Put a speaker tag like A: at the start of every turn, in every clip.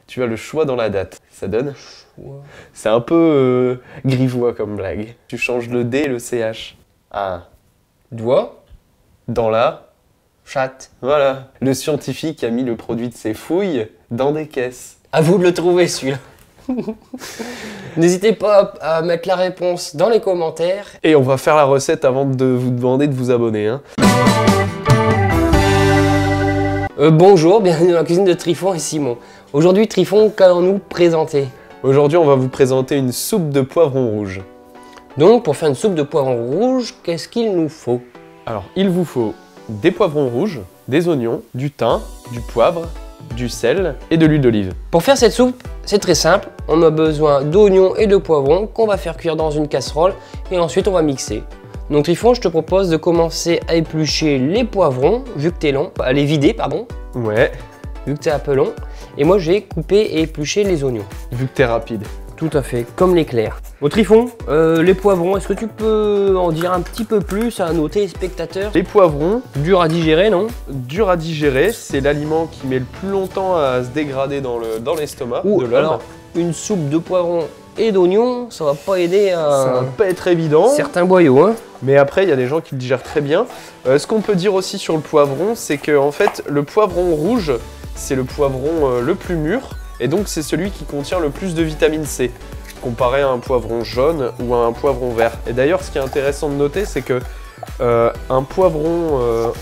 A: tu as le choix dans la date. Ça donne? C'est un peu grivois comme blague. Tu changes le D et le CH. Ah.
B: Doigt.
A: Dans la...
B: Chatte.
A: Voilà. Le scientifique a mis le produit de ses fouilles dans des caisses.
B: À vous de le trouver celui-là. N'hésitez pas à mettre la réponse dans les commentaires.
A: Et on va faire la recette avant de vous demander de vous abonner. Hein.
B: Bonjour, bienvenue dans la cuisine de Trifon et Simon. Aujourd'hui Trifon, qu'allons-nous présenter?
A: Aujourd'hui on va vous présenter une soupe de poivrons rouges.
B: Donc pour faire une soupe de poivrons rouges, qu'est-ce qu'il nous faut?
A: Alors il vous faut des poivrons rouges, des oignons, du thym, du poivre, du sel et de l'huile d'olive.
B: Pour faire cette soupe, c'est très simple. On a besoin d'oignons et de poivrons qu'on va faire cuire dans une casserole et ensuite on va mixer. Donc Trifon, je te propose de commencer à éplucher les poivrons, vu que t'es long, à les vider, pardon.
A: Ouais.
B: Vu que t'es un peu long. Et moi j'ai coupé et épluché les oignons.
A: Vu que t'es rapide.
B: Tout à fait, comme l'éclair. Au Trifon, les poivrons, est-ce que tu peux en dire un petit peu plus à nos téléspectateurs?
A: Les poivrons,
B: dur à digérer, non?
A: Dur à digérer, c'est l'aliment qui met le plus longtemps à se dégrader dans l'estomac de l'homme.
B: Alors, une soupe de poivrons et d'oignons, ça va pas aider à...
A: Ça va pas être évident.
B: Certains boyaux, hein.
A: Mais après, il y a des gens qui le digèrent très bien. Ce qu'on peut dire aussi sur le poivron, c'est que en fait, le poivron rouge, c'est le poivron le plus mûr. Et donc, c'est celui qui contient le plus de vitamine C, comparé à un poivron jaune ou à un poivron vert. Et d'ailleurs, ce qui est intéressant de noter, c'est que un poivron,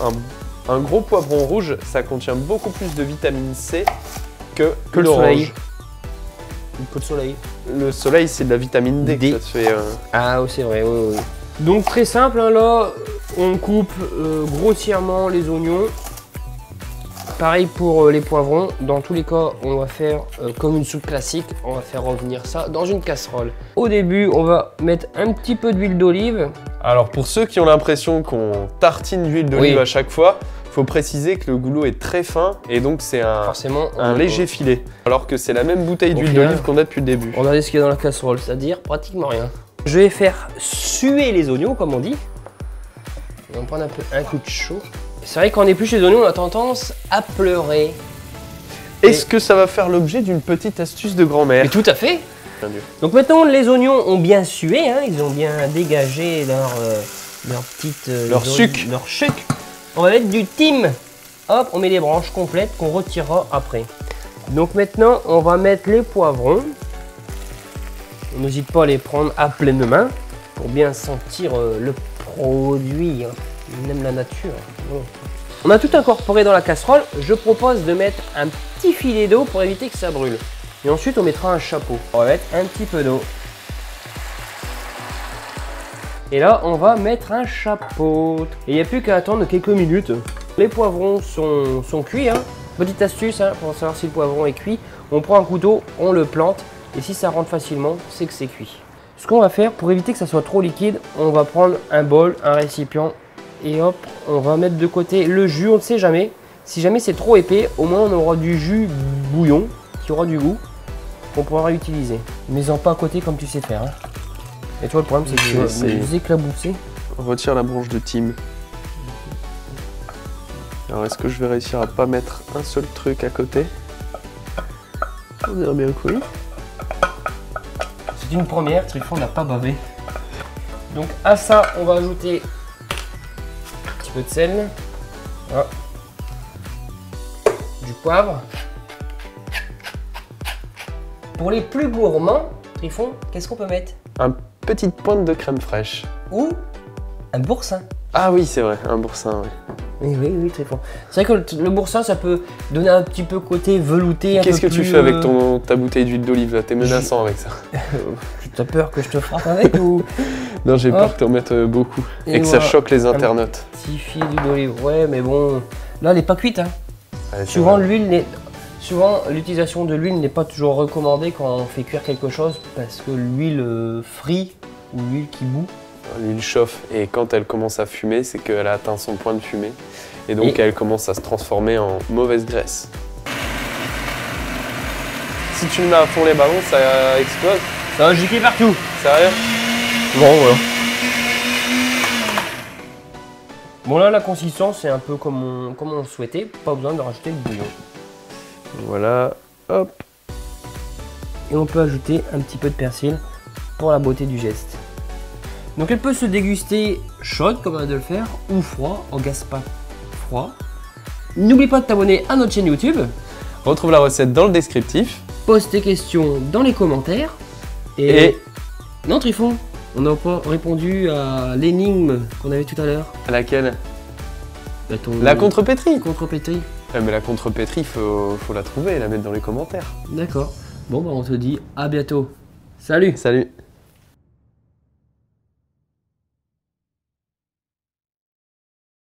A: un gros poivron rouge, ça contient beaucoup plus de vitamine C que
B: le soleil.
A: Un peu de soleil. Le soleil, c'est de la vitamine D. Que ça te fait,
B: Ah oui, c'est vrai, oui. Donc très simple, hein, là, on coupe grossièrement les oignons. Pareil pour les poivrons. Dans tous les cas, on va faire comme une soupe classique. On va faire revenir ça dans une casserole. Au début, on va mettre un petit peu d'huile d'olive.
A: Alors pour ceux qui ont l'impression qu'on tartine d'huile d'olive à chaque fois, faut préciser que le goulot est très fin et donc c'est un léger filet. Alors que c'est la même bouteille d'huile d'olive qu'on a depuis le début.
B: Regardez ce qu'il y a dans la casserole, c'est-à-dire pratiquement rien. Je vais faire suer les oignons, comme on dit. On va prendre un coup de chaud. C'est vrai qu'en épluche les oignons, on a tendance à pleurer.
A: Est-ce que ça va faire l'objet d'une petite astuce de grand-mère?
B: Mais tout à fait. Donc maintenant, les oignons ont bien sué, hein, ils ont bien dégagé leur suc. On va mettre du thym. Hop, on met les branches complètes qu'on retirera après. Donc maintenant, on va mettre les poivrons. On n'hésite pas à les prendre à pleine main pour bien sentir le produit. On aime la nature. Bon. On a tout incorporé dans la casserole. Je propose de mettre un petit filet d'eau pour éviter que ça brûle. Et ensuite, on mettra un chapeau. On va mettre un petit peu d'eau. Et là, on va mettre un chapeau. Et il n'y a plus qu'à attendre quelques minutes. Les poivrons sont cuits. Hein. Petite astuce hein, pour savoir si le poivron est cuit. On prend un couteau, on le plante. Et si ça rentre facilement, c'est que c'est cuit. Ce qu'on va faire, pour éviter que ça soit trop liquide, on va prendre un bol, un récipient. Et hop, on va mettre de côté le jus, on ne sait jamais. Si jamais c'est trop épais, au moins on aura du jus bouillon qui aura du goût qu'on pourra utiliser. Mets-en pas à côté comme tu sais faire. Hein. Et toi, le problème, c'est que tu vas les éclabousser.
A: Retire la branche de thym. Alors, est-ce que je vais réussir à pas mettre un seul truc à côté? On dirait bien que oui.
B: C'est une première, Trifon n'a pas bavé. Donc à ça, on va ajouter de sel, du poivre. Pour les plus gourmands, Trifon, qu'est-ce qu'on peut mettre?
A: Une petite pointe de crème fraîche.
B: Ou un boursin.
A: Ah oui, c'est vrai, un boursin, oui.
B: Oui, Trifon. C'est vrai que le boursin, ça peut donner un petit peu côté velouté.
A: Qu'est-ce que tu fais avec ta bouteille d'huile d'olive là? T'es menaçant avec ça.
B: Tu as peur que je te frappe avec ou?
A: Non, j'ai peur que tu en mettes beaucoup et que ça choque les internautes.
B: Un petit filet d'huile d'olive, ouais, mais bon, là, elle n'est pas cuite. Hein. Ouais, souvent, l'utilisation de l'huile n'est pas toujours recommandée quand on fait cuire quelque chose parce que l'huile frit ou l'huile qui bout.
A: L'huile chauffe et quand elle commence à fumer, c'est qu'elle a atteint son point de fumée et donc elle commence à se transformer en mauvaise graisse. Si tu le mets à fond les ballons, ça explose.
B: Ça va giquer partout.
A: Sérieux?
B: Bon, voilà. Bon, là, la consistance, c'est un peu comme on souhaitait. Pas besoin de rajouter le bouillon.
A: Voilà, hop.
B: Et on peut ajouter un petit peu de persil pour la beauté du geste. Donc elle peut se déguster chaude comme on vient de le faire ou froid, en gaz pas froid. N'oublie pas de t'abonner à notre chaîne YouTube.
A: Retrouve la recette dans le descriptif.
B: Pose tes questions dans les commentaires. Et... Non Trifon, on n'a pas répondu à l'énigme qu'on avait tout à l'heure.
A: À laquelle?
B: La
A: contrepétrie.
B: Contrepétrie.
A: Mais la contrepétrie, faut la trouver et la mettre dans les commentaires.
B: D'accord. Bon bah on te dit à bientôt. Salut.
A: Salut.